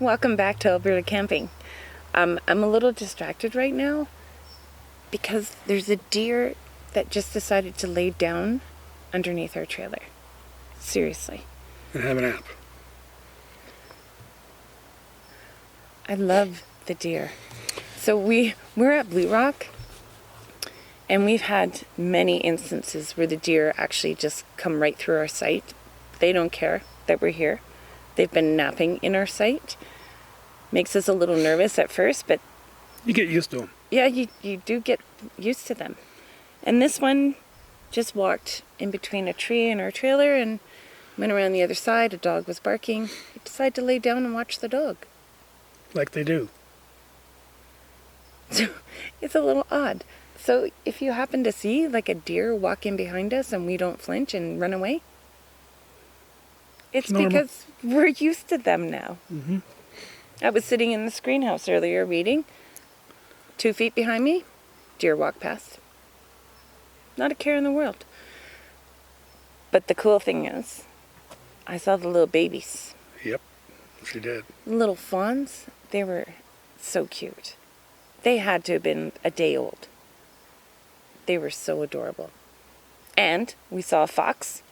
Welcome back to Alberta Camping. I'm a little distracted right now because there's a deer that just decided to lay down underneath our trailer. Seriously. And have a nap. I love the deer. So we're at Bluerock, and we've had many instances where the deer actually just come right through our site. They don't care that we're here. They've been napping in our site. Makes us a little nervous at first, but You get used to them. yeah, you do get used to them. And this one just walked in between a tree and our trailer and went around the other side. A dog was barking. He decided to lay down and watch the dog. Like they do. So it's a little odd. So if you happen to see like a deer walk in behind us and we don't flinch and run away, it's Normal. because we're used to them now. Mm-hmm. I was sitting in the screenhouse earlier reading. 2 feet behind me, deer walked past. Not a care in the world. But the cool thing is, I saw the little babies. Yep, she did. Little fawns. They were so cute. They had to have been a day old. They were so adorable. And we saw a fox.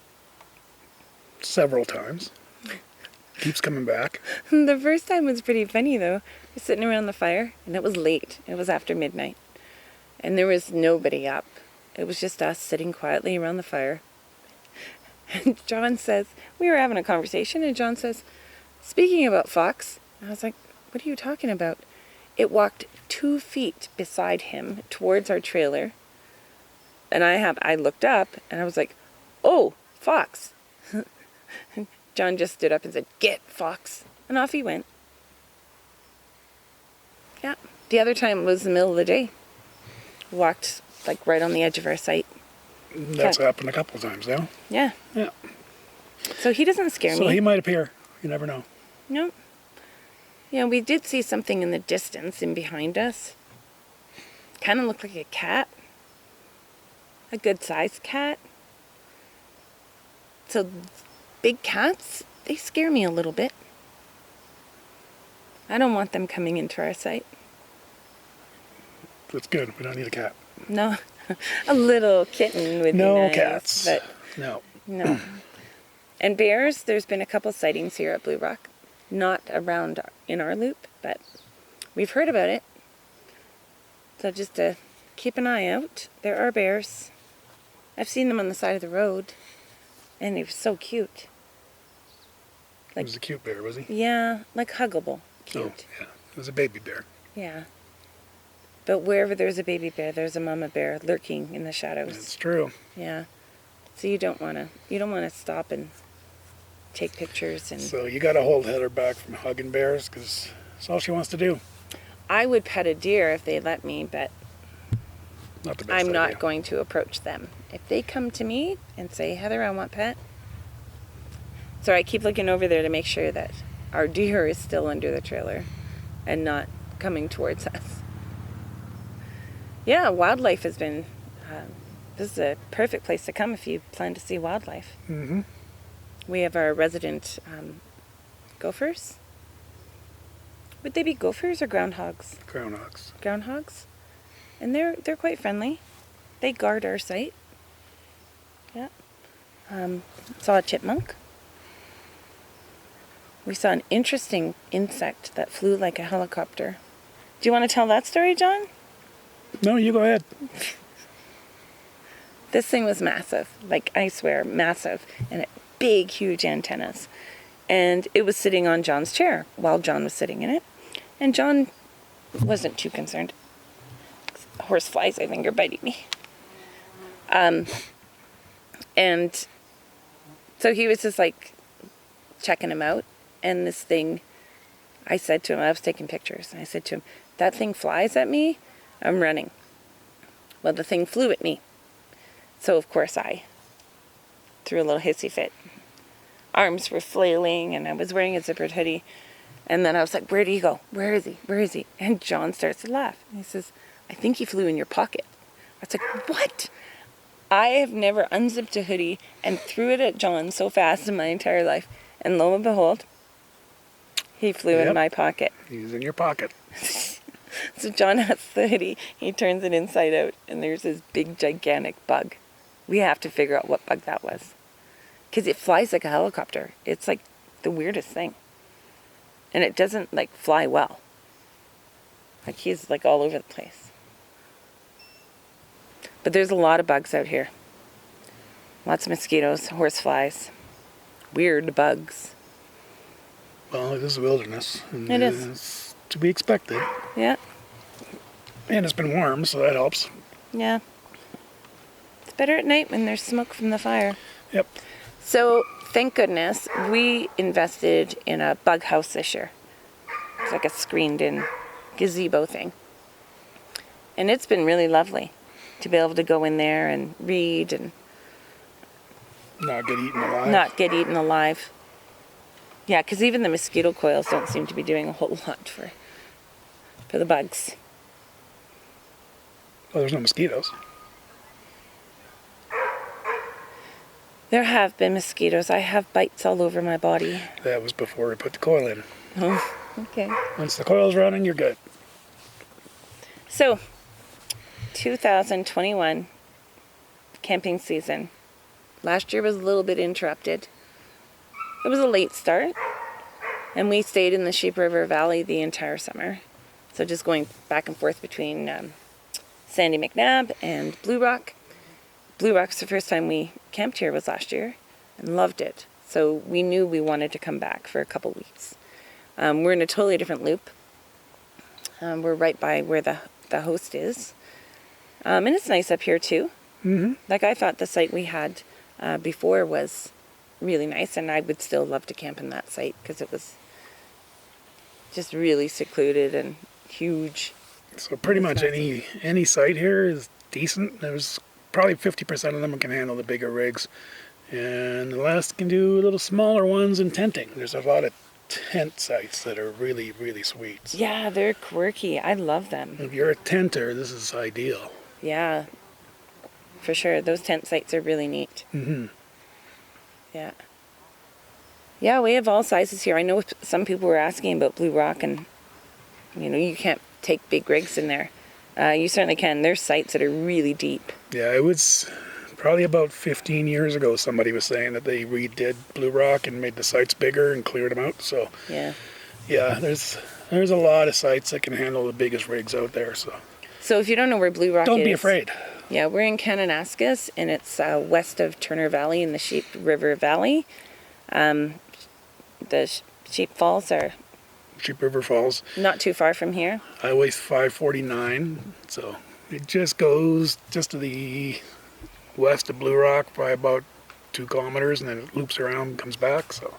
Several times. Keeps coming back. The first time was pretty funny though. We're sitting around the fire and it was late. It was after midnight. And there was nobody up. It was just us sitting quietly around the fire. And John says, we were having a conversation and John says, speaking about fox. And I was like, what are you talking about? It walked 2 feet beside him towards our trailer. And I looked up and I was like, oh, fox. John just stood up and said, get fox. And off he went. Yeah. The other time was the middle of the day. Walked like right on the edge of our site. That's happened a couple of times now. Yeah. Yeah. So he doesn't scare me. So he might appear. You never know. No. Yeah, we did see something in the distance in behind us. Kind of looked like a cat. A good sized cat. So big cats, they scare me a little bit. I don't want them coming into our site. That's good. We don't need a cat. No, a little kitten would be No nice. cats. But No. no. And bears, there's been a couple sightings here at Bluerock. Not around in our loop, but we've heard about it. So just to keep an eye out. There are bears. I've seen them on the side of the road. And they were so cute. He was a cute bear, was he? Yeah, like huggable. Cute. Oh, yeah. It was a baby bear. Yeah. But wherever there's a baby bear, there's a mama bear lurking in the shadows. That's true. Yeah. So you don't want to stop and take pictures and So you got to hold Heather back from hugging bears because that's all she wants to do. I would pet a deer if they let me, but Not the best I'm idea. not going to approach them. If they come to me and say, Heather, I want pet. So I keep looking over there to make sure that our deer is still under the trailer and not coming towards us. Yeah, wildlife has been, this is a perfect place to come if you plan to see wildlife. Mm-hmm. We have our resident gophers. Would they be gophers or groundhogs? Groundhogs. Groundhogs. And they're quite friendly. They guard our site. Yeah. Saw a chipmunk. We saw an interesting insect that flew like a helicopter. Do you want to tell that story, John? No, you go ahead. This thing was massive. Like, I swear, massive. And it big, huge antennas. And it was sitting on John's chair while John was sitting in it. And John wasn't too concerned. Horse flies, I think, are biting me. And so he was just like checking him out. And this thing, I said to him, I was taking pictures. And I said to him, that thing flies at me, I'm running. Well, the thing flew at me. So, of course, I threw a little hissy fit. Arms were flailing, and I was wearing a zippered hoodie. And then I was like, where did he go? Where is he? Where is he? And John starts to laugh. And he says, I think he flew in your pocket. I was like, what? I have never unzipped a hoodie and threw it at John so fast in my entire life. And lo and behold, He flew in Yep. my pocket. He's in your pocket. So John has the hoodie. He turns it inside out, and there's this big, gigantic bug. We have to figure out what bug that was. Because it flies like a helicopter. It's like the weirdest thing. And it doesn't, like, fly well. Like, he's, like, all over the place. But there's a lot of bugs out here. Lots of mosquitoes, horseflies, weird bugs. Well, it is a wilderness. And It is. It's to be expected. Yeah, And it's been warm, so that helps. yeah. It's better at night when there's smoke from the fire. Yep. So, thank goodness, we invested in a bug house this year. It's like a screened-in gazebo thing. And it's been really lovely to be able to go in there and read and Not get eaten alive. not get eaten alive. Yeah, because even the mosquito coils don't seem to be doing a whole lot for the bugs. Well, there's no mosquitoes. There have been mosquitoes. I have bites all over my body. That was before we put the coil in. Oh, okay. Once the coil's running, you're good. So, 2021 camping season. Last year was a little bit interrupted. It was a late start, and we stayed in the Sheep River Valley the entire summer. So just going back and forth between Sandy McNabb and Bluerock. Bluerock's the first time we camped here was last year, and loved it. So we knew we wanted to come back for a couple weeks. We're in a totally different loop. We're right by where the host is. And it's nice up here too. Mm-hmm. Like I thought the site we had before was really nice, and I would still love to camp in that site because it was just really secluded and huge. So pretty much any site here is decent. There's probably 50% of them can handle the bigger rigs, and the rest can do little smaller ones and tenting. There's a lot of tent sites that are really, really sweet. Yeah, they're quirky. I love them. If you're a tenter, this is ideal. Yeah, for sure. Those tent sites are really neat. Mm-hmm. Yeah. Yeah, we have all sizes here. I know some people were asking about Bluerock, and you can't take big rigs in there. You certainly can. There's sites that are really deep. Yeah, it was probably about 15 years ago somebody was saying that they redid Bluerock and made the sites bigger and cleared them out. So Yeah. yeah, there's a lot of sites that can handle the biggest rigs out there. So if you don't know where Bluerock is, Don't be afraid. Yeah, we're in Kananaskis, and it's west of Turner Valley in the Sheep River Valley. The Sheep Falls are Sheep River Falls, not too far from here. Highway 549. So it just goes just to the west of Bluerock by about 2 kilometers, and then it loops around and comes back. So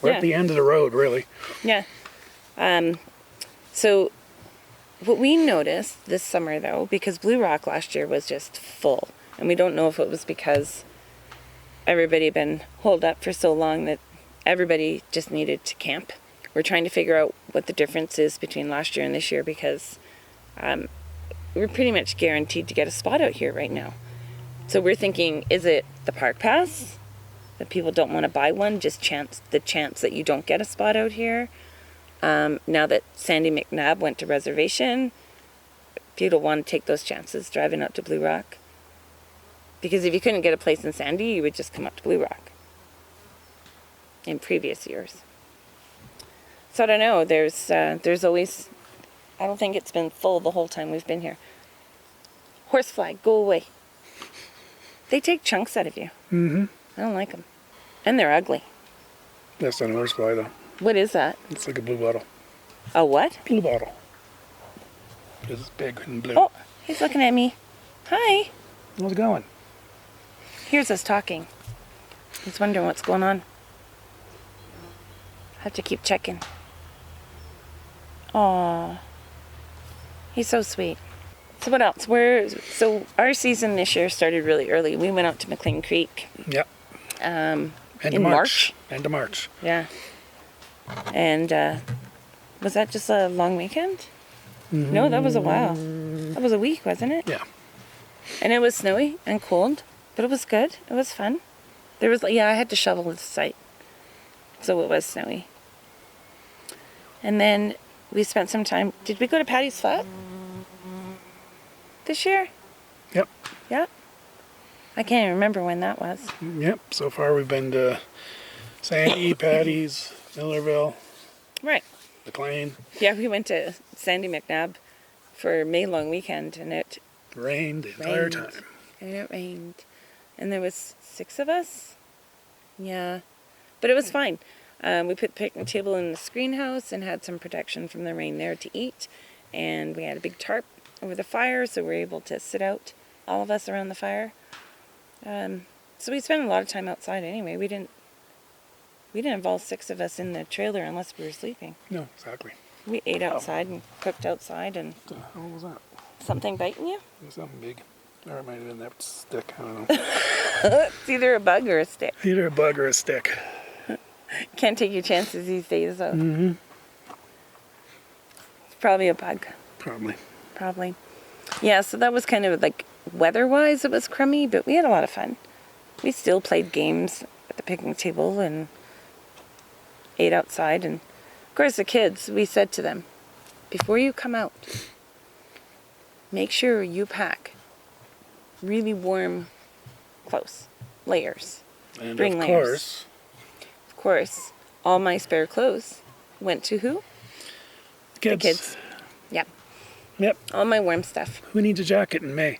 we're Yeah. at the end of the road, really. Yeah. So what we noticed this summer, though, because Bluerock last year was just full, and we don't know if it was because everybody had been holed up for so long that everybody just needed to camp. We're trying to figure out what the difference is between last year and this year, because we're pretty much guaranteed to get a spot out here right now. So we're thinking, is it the park pass that people don't want to buy one, just the chance that you don't get a spot out here? Now that Sandy McNabb went to reservation, people want to take those chances driving out to Bluerock. Because if you couldn't get a place in Sandy, you would just come up to Bluerock in previous years. So I don't know, there's always, I don't think it's been full the whole time we've been here. Horsefly, go away. They take chunks out of you. Mm-hmm. I don't like them. And they're ugly. That's not a horsefly, though. What is that? It's like a blue bottle. A what? Blue bottle. It's big and blue. Oh, he's looking at me. Hi. How's it going? Here's us talking. He's wondering what's going on. Have to keep checking. Aw. He's so sweet. So what else? So our season this year started really early. We went out to McLean Creek. Yep. In End of March. End of March. Yeah. And was that just a long weekend? Mm-hmm. No, that was a while. That was a week, wasn't it? Yeah. And it was snowy and cold, but it was good. It was fun. I had to shovel the site, so it was snowy. And then we spent some time. Did we go to Patty's Flat this year? Yep. Yeah. I can't even remember when that was. Yep. So far we've been to Sandy, Patty's, Millerville, Right. McLean. Yeah, we went to Sandy McNabb for May long weekend, and it Rained the entire rained. time. And it rained. And there was 6 of us. Yeah. But it was fine. We put the picnic table in the screen house and had some protection from the rain there to eat. And we had a big tarp over the fire, so we were able to sit out, all of us around the fire. So we spent a lot of time outside anyway. We didn't have all 6 of us in the trailer unless we were sleeping. No, exactly. We ate outside and cooked outside. And What the hell was that? something biting you? It was something big. Or it might have been that stick. I don't know. It's either a bug or a stick. Either a bug or a stick. Can't take your chances these days, though. Mm-hmm. It's probably a bug. Probably. Yeah, so that was kind of like weather-wise, it was crummy, but we had a lot of fun. We still played games at the picnic table and ate outside. And of course, the kids, we said to them, before you come out, make sure you pack really warm clothes, layers. And Bring of layers. Of course, all my spare clothes went to who? kids. The kids. Yep. Yep. All my warm stuff. Who needs a jacket in May?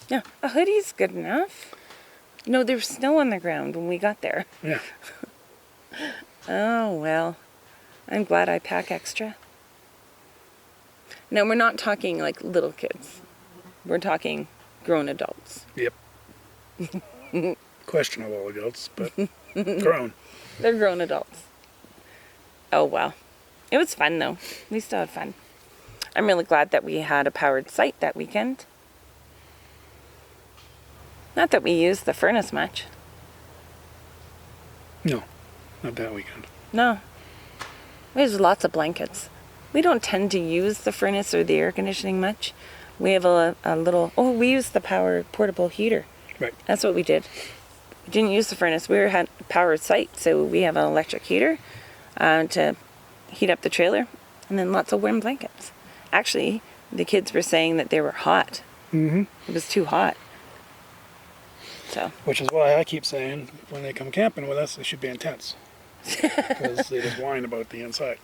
Yeah, a hoodie's good enough. No, there was snow on the ground when we got there. Yeah. Oh, well. I'm glad I pack extra. No, we're not talking like little kids. We're talking grown adults. Yep. Questionable adults, but grown. They're grown adults. Oh, well. It was fun, though. We still had fun. I'm really glad that we had a powered site that weekend. Not that we used the furnace much. No, not that weekend. No. There's lots of blankets. We don't tend to use the furnace or the air conditioning much. We have a little... Oh, we use the portable heater. Right. That's what we did. We didn't use the furnace. We had a powered site, so we have an electric heater to heat up the trailer, and then lots of warm blankets. Actually, the kids were saying that they were hot. Mm-hmm. It was too hot. So. Which is why I keep saying when they come camping with us, they should be in tents. Because they just whine about the inside.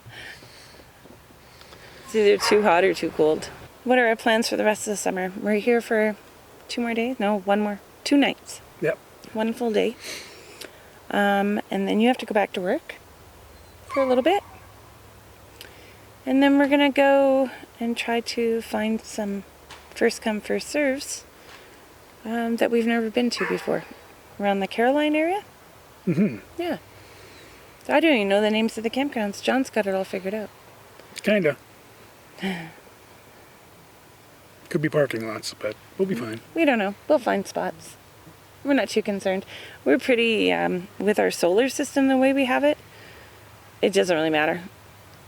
It's either too hot or too cold. What are our plans for the rest of the summer? We're here for 2 more days? No, 1 more. 2 nights. Yep. 1 full day. And then you have to go back to work for a little bit. And then we're going to go and try to find some first come, first serves that we've never been to before. Around the Caroline area? Mm-hmm. Yeah. So I don't even know the names of the campgrounds. John's got it all figured out. Kinda. Could be parking lots, but we'll be fine. We don't know. We'll find spots. We're not too concerned. We're pretty, with our solar system the way we have it, it doesn't really matter.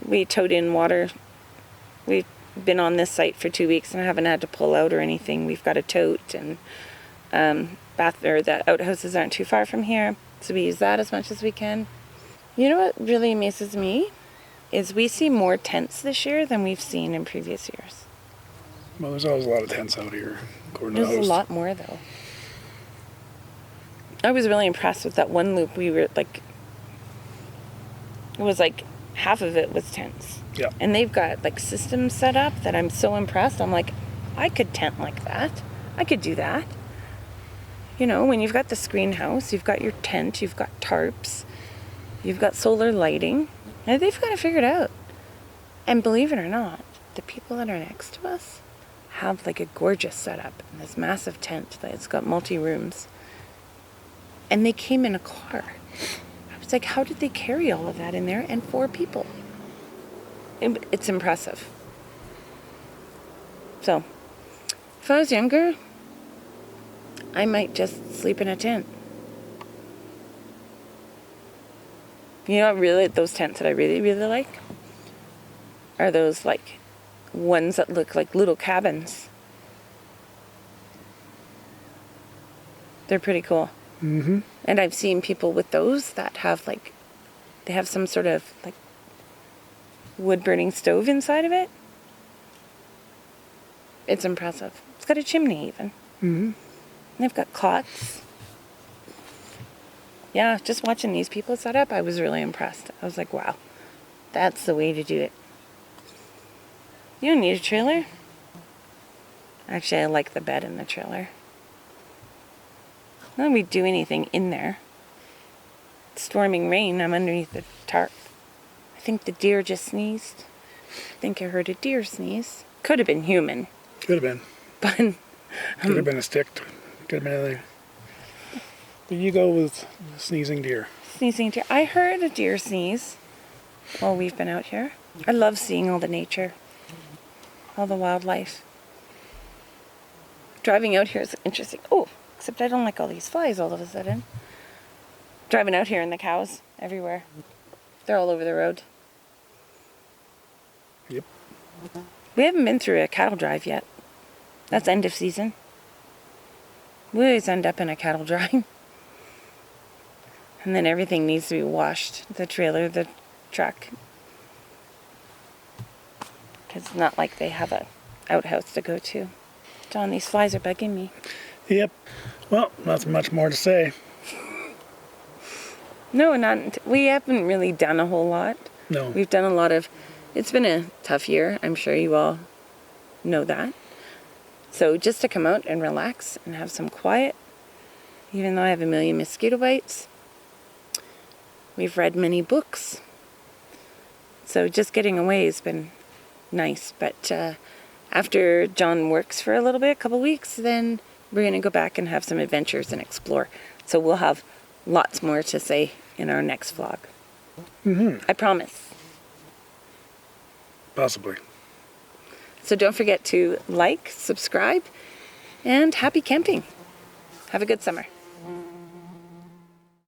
We towed in water. We've been on this site for 2 weeks and I haven't had to pull out or anything. We've got a tote, and the outhouses aren't too far from here, so we use that as much as we can. You know what really amazes me is we see more tents this year than we've seen in previous years. Well, there's always a lot of tents out here, according to the There's a host. lot more, though. I was really impressed with that one loop. We were like, it was like half of it was tents. Yeah. And they've got like systems set up that I'm so impressed. I'm like, I could tent like that. I could do that. You know, when you've got the screen house, you've got your tent, you've got tarps, you've got solar lighting, and they've got it figured out. And believe it or not, the people that are next to us have like a gorgeous setup in this massive tent that's got multi-rooms. And they came in a car. I was like, how did they carry all of that in there? And 4 people. It's impressive. So, if I was younger, I might just sleep in a tent. You know, really, those tents that I really, really like are those like ones that look like little cabins. They're pretty cool. Mm-hmm. And I've seen people with those that have like, they have some sort of like wood-burning stove inside of it. It's impressive. It's got a chimney even. Mm-hmm. They've got cots. Yeah, just watching these people set up, I was really impressed. I was like, wow, that's the way to do it. You don't need a trailer. Actually, I like the bed in the trailer. Not that we do anything in there. It's storming rain, I'm underneath the tarp. I think the deer just sneezed. I think I heard a deer sneeze. Could have been human. Could have been. But Could have been a stick. Could have been anything. But you go with sneezing deer. sneezing deer. I heard a deer sneeze while we've been out here. I love seeing all the nature, all the wildlife. Driving out here is interesting. Oh, except I don't like all these flies all of a sudden. Driving out here and the cows everywhere. They're all over the road. Yep. We haven't been through a cattle drive yet. That's end of season. We always end up in a cattle drive. And then everything needs to be washed. The trailer, the truck. Because it's not like they have a outhouse to go to. John, these flies are bugging me. Yep. Well, not much more to say. No, we haven't really done a whole lot. No. We've done a lot of... It's been a tough year. I'm sure you all know that. So just to come out and relax and have some quiet, even though I have a million mosquito bites. We've read many books. So just getting away has been nice. But after John works for a little bit, a couple weeks, then we're going to go back and have some adventures and explore. So we'll have lots more to say in our next vlog. Mm-hmm. I promise. Possibly. So don't forget to like, subscribe, and happy camping. Have a good summer.